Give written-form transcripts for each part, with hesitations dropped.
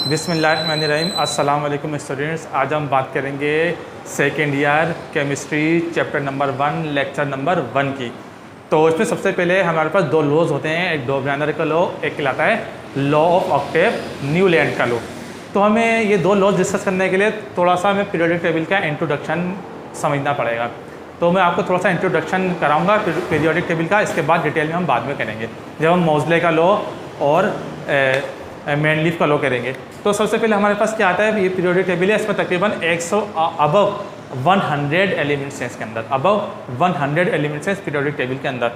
बिस्मिल्लाहिर्रहमानिर्रहीम। अस्सलाम वालेकुम स्टूडेंट्स। आज हम बात करेंगे second year chemistry chapter number 1 lecture number 1 की। तो इसमें सबसे पहले हमारे पास दो लॉज होते हैं, एक डो ब्रानर का लॉ, एक कहलाता है लॉ ऑफ ऑक्टेव न्यूलैंड का लॉ। तो हमें ये दो लॉज डिस्कस करने के लिए थोड़ा सा हमें पीरियोडिक टेबल का इंट्रोडक्शन समझना पड़ेगा। तो मैं आपको थोड़ा सा इंट्रोडक्शन कराऊंगा पीरियोडिक टेबल का, इसके बाद डिटेल में हम बाद में करेंगे जब हम मोज़ले का लॉ और मेनलीफ का लॉ करेंगे। तो सबसे पहले हमारे पास क्या आता है, ये पीरियोडिक टेबल है, इसमें तकरीबन 100 अबव 100 एलिमेंट्स हैं इसके अंदर, अबव 100 एलिमेंट्स हैं इस पीरियोडिक टेबल के अंदर।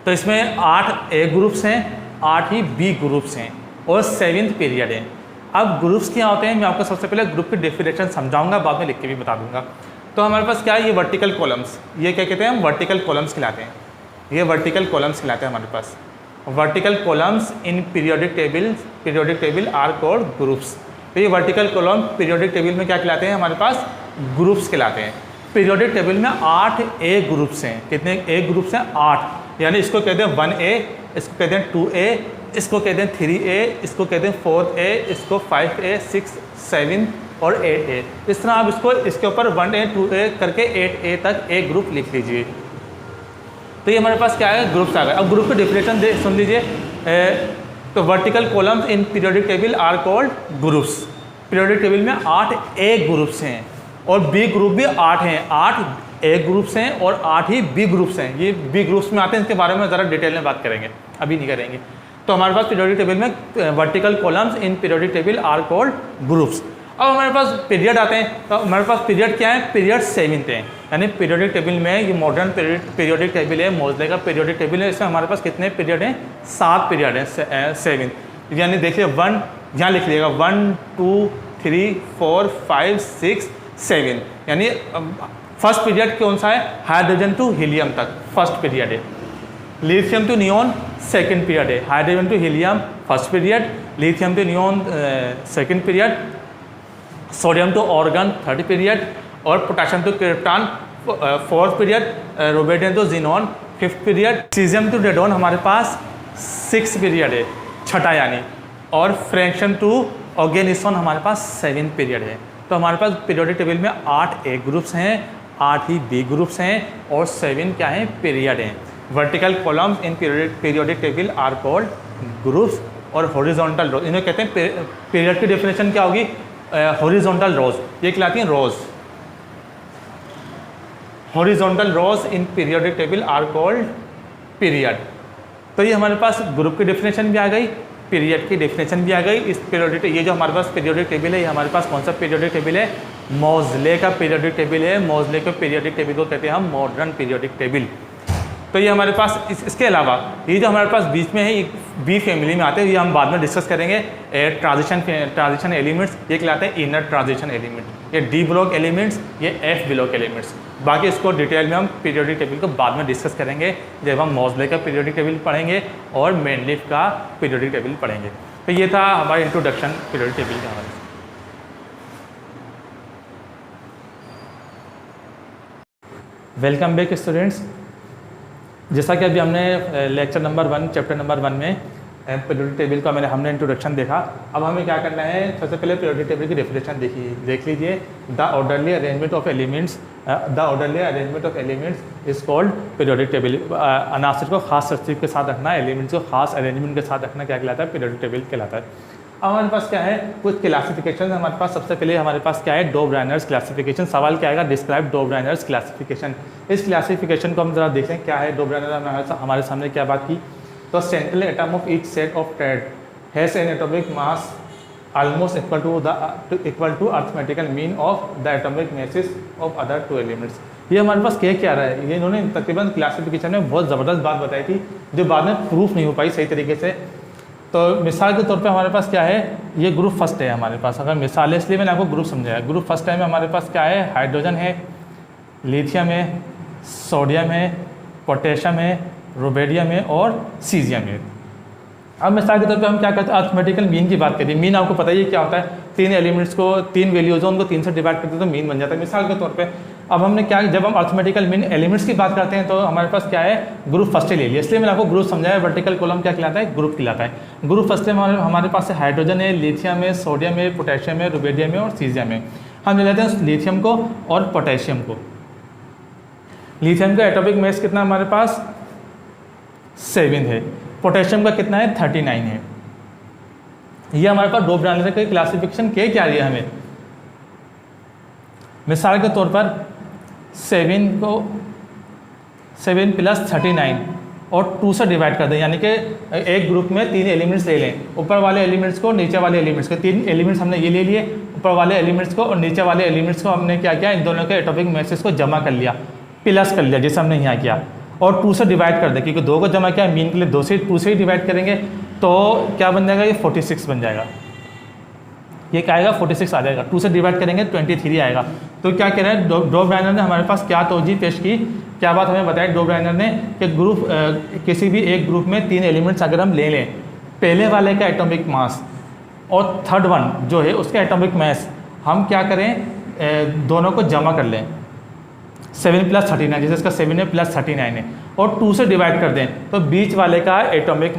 तो इसमें 8 ए ग्रुप्स हैं, 8 ही बी ग्रुप्स हैं और 7th पीरियड है। अब ग्रुप्स क्या होते हैं, मैं आपको सबसे पहले ग्रुप की डेफिनेशन समझाऊंगा, बाद में लिख के भी बता दूंगा। तो हमारे पास क्या है, ये वर्टिकल कॉलम्स, ये क्या कहते हैं, हम वर्टिकल कॉलम्स खिलाते हैं, ये वर्टिकल कॉलम्स खिलाते हैं हमारे पास। Vertical columns in periodic table are called groups. तो ये वर्टिकल कॉलम पीरियोडिक टेबल में क्या कहलाते हैं, हमारे पास ग्रुप्स कहलाते हैं। पीरियोडिक टेबल में 8 ए ग्रुप्स हैं। कितने ए ग्रुप्स हैं, 8। यानी इसको कहते हैं 1A, इसको कहते हैं 2A, इसको कहते हैं 3A, इसको कहते हैं 4A, इसको 5A, 6, 7 और 8A। इस तरह आप इसको इसके ऊपर 1A 2A करके 8A तक ए ग्रुप लिख लीजिए। तो ये हमारे पास क्या है, ग्रुप्स आ गए। अब ग्रुप की डेफिनेशन सुन लीजिए। तो vertical columns in periodic table are called groups. Periodic table में 8 ए ग्रुप्स हैं और बी ग्रुप भी 8 हैं। 8 ए ग्रुप्स हैं और 8 ही बी ग्रुप्स हैं। ये बी ग्रुप्स में आते हैं, इसके बारे में ज़रा डिटेल में बात करेंगे, अभी नहीं करेंगे। तो हमारे पास पीरियोडिक टेबल में vertical columns in periodic table are called groups. अब हमारे पास पीरियड आते हैं, तो हमारे पास पीरियड क्या है, पीरियड 7th है। यानी पीरियोडिक टेबल में ये मॉडर्न पीरियोडिक टेबल है, मोज़ले का पीरियोडिक टेबल है। इसमें हमारे पास कितने पीरियड हैं, 7 पीरियड हैं, 7। यानी देखिए 1 यहाँ लिख लीजिएगा, 1 2 3 4 5 6 7। यानी फर्स्ट पीरियड कौन सा है, हाइड्रोजन टू हीलियम तक फर्स्ट पीरियड है। Lithium to neon second period है। Hydrogen to helium first period, lithium to neon second period, sodium to argon third period और potassium to krypton fourth period, rubidium to xenon fifth period, caesium to radon हमारे पास 6th period है, छठा यानी, और फ्रैंक्शन to ऑर्गेनिसॉन हमारे पास 7th period है। तो हमारे पास पीरियोडिक टेबल में 8 ए ग्रुप्स हैं, 8 ही बी ग्रुप्स हैं और 7 क्या हैं, पीरियड हैं। Vertical columns in periodic table are called groups और हॉरिजॉन्टल रोज, इन्हें कहते हैं, पीरियड की डेफिनेशन क्या होगी, हॉरिजॉन्टल रोज, ये कहलाती हैं rows. Horizontal rows in periodic table are called period. तो ये हमारे पास ग्रुप की डेफिनेशन भी आ गई, पीरियड की डेफिनेशन भी आ गई। इस पीरियोडिक, ये जो हमारे पास पीरियोडिक टेबल है, ये हमारे पास कौन सा पीरियोडिक टेबल है, मोज़ले का पीरियोडिक टेबल है। मोज़ले के पीरियोडिक टेबल को कहते हैं हम मॉडर्न पीरियोडिक टेबल। तो ये हमारे पास इसके अलावा ये जो हमारे पास बीच में है, ये बी फैमिली में आते हैं, ये हम बाद में डिस्कस करेंगे। ट्रांजिशन एलिमेंट्स, ये कहलाते हैं इनर ट्रांजिशन एलिमेंट। ये डी ब्लॉक एलिमेंट्स, ये एफ ब्लॉक एलिमेंट्स। बाकी इसको डिटेल में हम पीरियोडिक टेबल को बाद में डिस्कस करेंगे जब हम मोज़ले का पीरियोडिक टेबल पढ़ेंगे और मेनलीफ का पीरियोडिक टेबल पढ़ेंगे। तो ये था हमारा इंट्रोडक्शन पीरियोडिक टेबल का हमारे। Welcome back students. जैसा कि अभी हमने लेक्चर नंबर 1 चैप्टर नंबर 1 में पीरियोडिक टेबल का हमने इंट्रोडक्शन देखा। अब हमें क्या करना है, सबसे पहले पीरियोडिक टेबल की डेफिनेशन देख लीजिए। The orderly arrangement of elements, the orderly arrangement of elements is called periodic table. अनासर को खास तरतीब के साथ रखना, एलिमेंट्स को खास अरेंजमेंट के साथ रखना क्या कहलाता है, पीरियोडिक टेबल कहलाता है। अब हमारे पास क्या है, कुछ क्लासिफिकेशन हमारे पास। सबसे पहले हमारे पास क्या है, डो ब्रानर्स क्लासिफिकेशन। सवाल क्या आएगा, डिस्क्राइब डो ब्रानर्स क्लासिफिकेशन। इस क्लासिफिकेशन को हम जरा देखें क्या है। डो ब्रानर हमारे सामने क्या बात की, तो central atom of each set of triad has an atomic mass almost equal to arithmetical mean of the atomic masses of other 2 elements. ये हमारे पास क्या रहा है, ये इन्होंने तकरीबन क्लासिफिकेशन में बहुत ज़बरदस्त बात बताई थी जो बाद में प्रूफ नहीं हो पाई सही तरीके से। तो मिसाल के तौर पे हमारे पास क्या है, ये ग्रुप फर्स्ट है हमारे पास। अगर मिसाल है, इसलिए मैंने आपको ग्रुप समझाया। ग्रुप फर्स्ट है में हमारे पास क्या है, हाइड्रोजन है, लिथियम है, सोडियम है, पोटेशियम है, रुबिडियम है और सीजियम है। अब मिसाल के तौर पे हम क्या करते हैं, अर्थमेटिकल मीन की बात करिए। मीन आपको पता ही क्या होता है, 3 एलिमेंट्स को 3 वैल्यूज हो, उनको 3 से डिवाइड करते हैं तो मीन बन जाता है। मिसाल के तौर पे अब हमने क्या, जब हम अर्थमेटिकल मीन एलिमेंट्स की बात करते हैं तो हमारे पास क्या है, ग्रुप फर्स्ट ले लिया, इसलिए मैंने आपको ग्रुप समझाया। वर्टिकल कॉलम क्या कहलाता है, ग्रुप कहलाता है। ग्रुप फर्स्ट में हमारे पास हाइड्रोजन है, लिथियम है, सोडियम है, पोटेशियम है, रुबेडियम है और सीजियम है। हम ले लेते हैं लिथियम को और पोटेशियम को। लिथियम का एटॉमिक मास कितना हमारे पास 7 है, पोटेशियम का कितना है 39 है। ये हमारे पास डोप डालने का क्लासिफिकेशन क्या रही है हमें, मिसाल के तौर पर 7 + 39 और 2 से डिवाइड कर दें, यानी कि एक ग्रुप में 3 एलिमेंट्स ले लें, ऊपर वाले एलिमेंट्स को नीचे वाले एलिमेंट्स को। 3 एलिमेंट्स हमने ये ले लिए, ऊपर वाले एलिमेंट्स को और नीचे वाले एलिमेंट्स को हमने क्या किया, इन दोनों के एटॉमिक मासेस को जमा कर लिया, प्लस कर लिया, जैसे हमने यहाँ किया, और 2 से डिवाइड कर दें, क्योंकि 2 को जमा किया, मीन के लिए 2 से ही डिवाइड करेंगे तो क्या बन जाएगा, ये 46 बन जाएगा। ये क्या आएगा 46 आ जाएगा, 2 से डिवाइड करेंगे 23 आएगा। तो क्या कह रहे हैं डोप डायनर ने हमारे पास क्या तोजी पेश की, क्या बात हमें बताया डोप डायनर ने कि ग्रुप किसी भी एक ग्रुप में 3 एलिमेंट्स अगर हम ले लें, पहले वाले का एटॉमिक मास और थर्ड वन जो है उसका एटॉमिक मास हम क्या करें, दोनों को जमा कर लें, 7 + 39, जैसे इसका 7 है + 39 है, और 2 से डिवाइड कर दें तो बीच वाले का एटॉमिक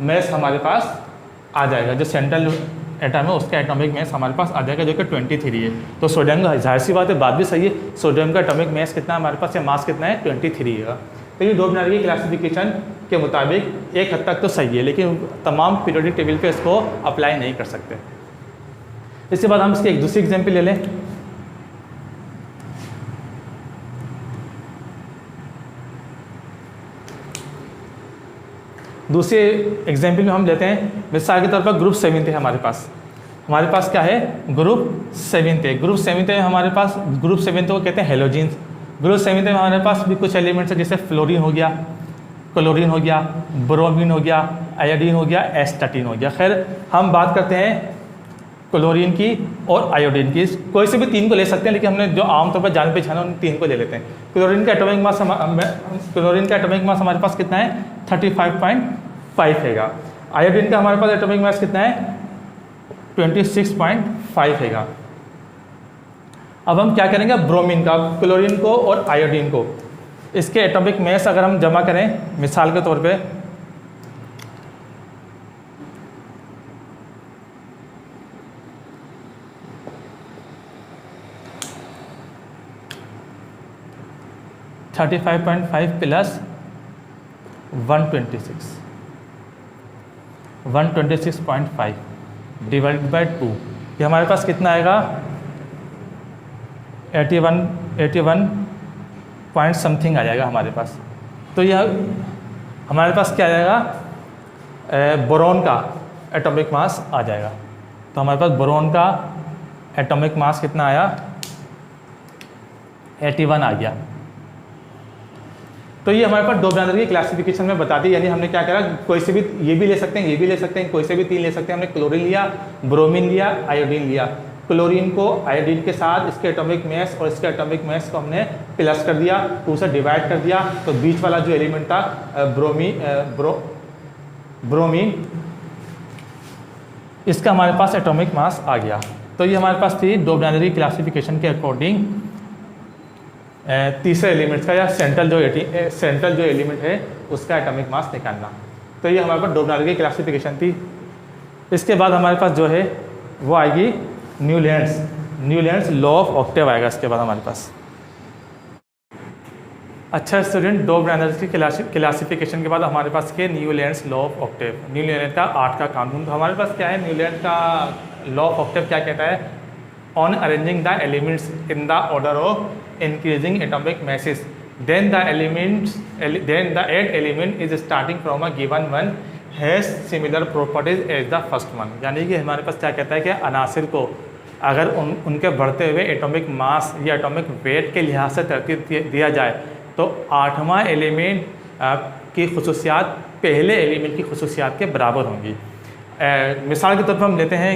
मास हमारे पास आ जाएगा, जो सेंट्रल एटम है उसका एटॉमिक मास हमारे पास आ जाएगा, जो कि 23 है। तो सोडियम का जाहिर सी बात है, बात भी सही है, सोडियम का एटॉमिक मास कितना हमारे पास, या मास कितना है 23 है। तो ये डोप डायनर की क्लासिफिकेशन के मुताबिक एक हद तक तो सही है, लेकिन तमाम पीरियोडिक टेबल पे इसको अप्लाई नहीं कर सकते। इसके बाद हम इसकी एक दूसरी एग्जाम्पल ले लें। दूसरे एग्जाम्पल में हम लेते हैं, मिसाल के तौर पर ग्रुप 7 थे हमारे पास क्या है, ग्रुप 7 थे। ग्रुप 7 में हमारे पास, ग्रुप 7 को कहते हैं हेलोजीन्स। ग्रुप 7 में हमारे पास भी कुछ एलिमेंट्स हैं, जैसे फ्लोरीन हो गया, क्लोरीन हो गया, ब्रोमीन हो गया, आयोडीन हो गया, एस्टाटीन हो गया। खैर हम बात करते हैं क्लोरीन की और आयोडीन की, कोई से भी 3 को ले सकते हैं, लेकिन हमने जो आमतौर पर जान पहचाना उन 3 को ले लेते हैं। क्लोरीन का एटॉमिक मास हमारे पास कितना है 35.5 हैगा। आयोडीन का हमारे पास एटॉमिक मास कितना है 26.5 हैगा। अब हम क्या करेंगे, ब्रोमीन का, क्लोरीन को और आयोडीन को, इसके एटॉमिक मास अगर हम जमा करें, मिसाल के तौर पे 35.5 + 126.5 डिवाइड बाय 2, ये हमारे पास कितना आएगा 81 पॉइंट समथिंग आ जाएगा हमारे पास। तो यह हमारे पास क्या आ जाएगा, बोरॉन का एटॉमिक मास आ जाएगा। तो हमारे पास बोरॉन का एटॉमिक मास कितना आया 81 आ गया। तो ये हमारे पास डोप डायनर की क्लासिफिकेशन में बता दी, यानी हमने क्या करा, कोई से भी ये भी ले सकते हैं, ये भी ले सकते हैं, कोई से भी 3 ले सकते हैं। हमने क्लोरीन लिया, ब्रोमीन लिया, आयोडीन लिया। क्लोरीन को आयोडीन के साथ इसके एटॉमिक मास और इसके एटॉमिक मास को हमने प्लस कर दिया, 2 से डिवाइड कर दिया, तो बीच वाला जो एलिमेंट था ब्रोमीन, इसका हमारे पास एटॉमिक मास आ गया। तो ये हमारे पास थी डोप डायनर की क्लासिफिकेशन के अकॉर्डिंग तीसरे एलिमेंट्स का, या सेंट्रल जो एलिमेंट है उसका एटॉमिक मास निकालना। तो ये हमारे पास डोप डायनर की क्लासिफिकेशन थी। इसके बाद हमारे पास जो है वो आएगी न्यूलैंड्स लॉ ऑफ ऑक्टेव आएगा इसके बाद हमारे पास। अच्छा स्टूडेंट, डोप डायनर की क्लासिफिकेशन के बाद हमारे पास के Newlands law of octave, Newland का 8 का कानून। तो हमारे पास क्या है, न्यूलैंड का लॉ ऑफ ऑक्टेव क्या कहता है, on arranging the elements in the order of increasing atomic masses, then the eighth element is starting from a given one has similar properties as the first one। यानी कि हमारे पास क्या कहता है कि अनासिर को अगर उनके बढ़ते हुए एटॉमिक मास या एटॉमिक वेट के लिहाज से तरतीब दिया जाए तो 8वां एलिमेंट की खुसूसियात पहले एलिमेंट की खुसूसियात के बराबर होंगी। मिसाल के तौर पर हम लेते हैं,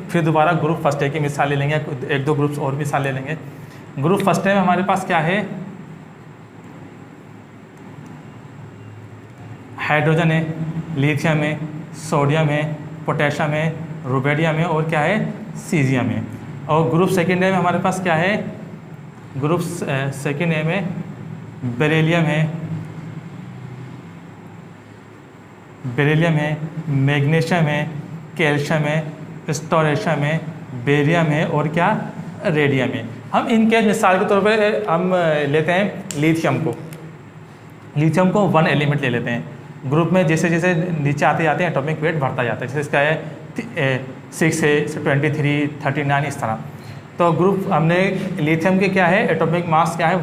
फिर दोबारा ग्रुप फर्स्ट ए की मिसाल ले लेंगे, 1-2 ग्रुप्स और मिसाल ले लेंगे। ग्रुप फर्स्ट में हमारे पास क्या है, हाइड्रोजन है, लिथियम है, सोडियम है, पोटेशियम है, रुबेडियम है और क्या है सीजियम है। और ग्रुप सेकेंड में हमारे पास क्या है, ग्रुप सेकेंड ए में बेरिलियम है, मैग्नीशियम है, कैल्शियम है, स्टोरेशियम है, बेरियम है और क्या रेडियम है। हम इनके मिसाल के तौर पे हम लेते हैं लिथियम को 1 एलिमेंट ले लेते हैं। ग्रुप में जैसे जैसे नीचे आते जाते हैं एटॉमिक वेट बढ़ता जाता है, जैसे इसका है 6 है, 23, 39 इस तरह। तो ग्रुप हमने लिथियम के क्या है एटॉमिक मास क्या है,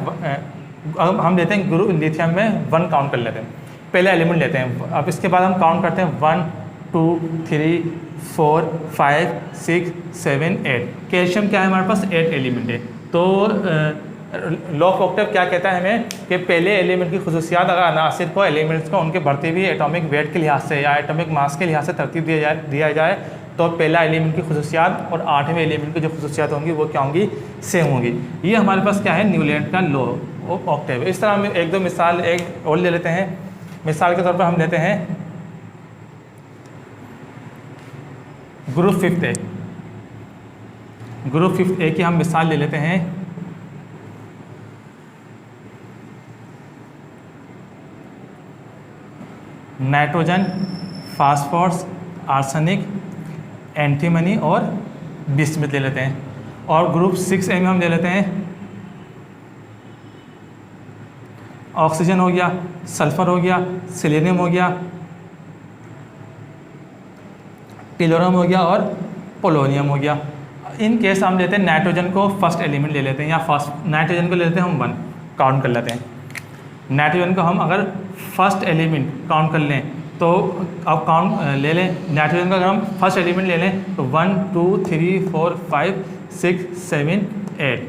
हम लेते हैं ग्रुप लिथियम में 1 काउंट कर लेते हैं, पहले एलिमेंट लेते हैं। अब इसके बाद हम काउंट करते हैं 1 2 3 4 5 6 7 8। कैल्शियम क्या है हमारे पास 8 एलिमेंट है। तो लॉ ऑफ ऑक्टेव क्या कहता है हमें कि पहले एलिमेंट की खुसूसियात अगर अनासिर को एलिमेंट्स को उनके बढ़ते हुए एटॉमिक वेट के लिहाज से या एटॉमिक मास के लिहाज से तरतीब दिया जाए तो पहला एलिमेंट की खुसूसियात और 8वें एलिमेंट की जो खुसूसियात होंगी वो क्या होंगी, सेम होंगी। ये हमारे पास क्या है न्यूलैंड का लॉ ऑफ ऑक्टेव। इस तरह हम एक दो मिसाल एक और ले लेते हैं। मिसाल के तौर पर हम लेते हैं ग्रुप फिफ्थ ए की हम मिसाल ले लेते हैं। नाइट्रोजन, फास्फोरस, आर्सेनिक, एंटीमनी और बिस्मिथ ले लेते हैं। और ग्रुप 6A में हम ले लेते हैं ऑक्सीजन हो गया, सल्फर हो गया, सेलेनियम हो गया, टेलोरम हो गया और पोलोनियम हो गया। इन केस हम लेते हैं नाइट्रोजन को फर्स्ट एलिमेंट ले लेते हैं, या नाइट्रोजन को ले लेते हैं हम 1 काउंट कर लेते हैं। नाइट्रोजन को हम अगर फर्स्ट एलिमेंट काउंट कर लें तो अब काउंट ले लें, नाइट्रोजन का अगर हम फर्स्ट एलिमेंट ले लें तो 1 2 3 4 5 6 7 8।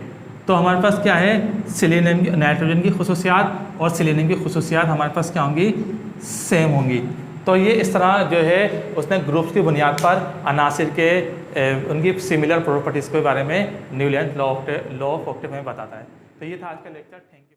तो हमारे पास क्या है सेलेनियम, नाइट्रोजन की खुसूसियात और सेलेनियम की खुसूसियात हमारे पास क्या होंगी, सेम होंगी। तो ये इस तरह जो है उसने ग्रुप्स की बुनियाद पर अनासिर के उनकी सिमिलर प्रॉपर्टीज़ के बारे में न्यूलैंड लॉ ऑफ ऑक्टेव में बताता है। तो ये था आज का लेक्चर। Thank you.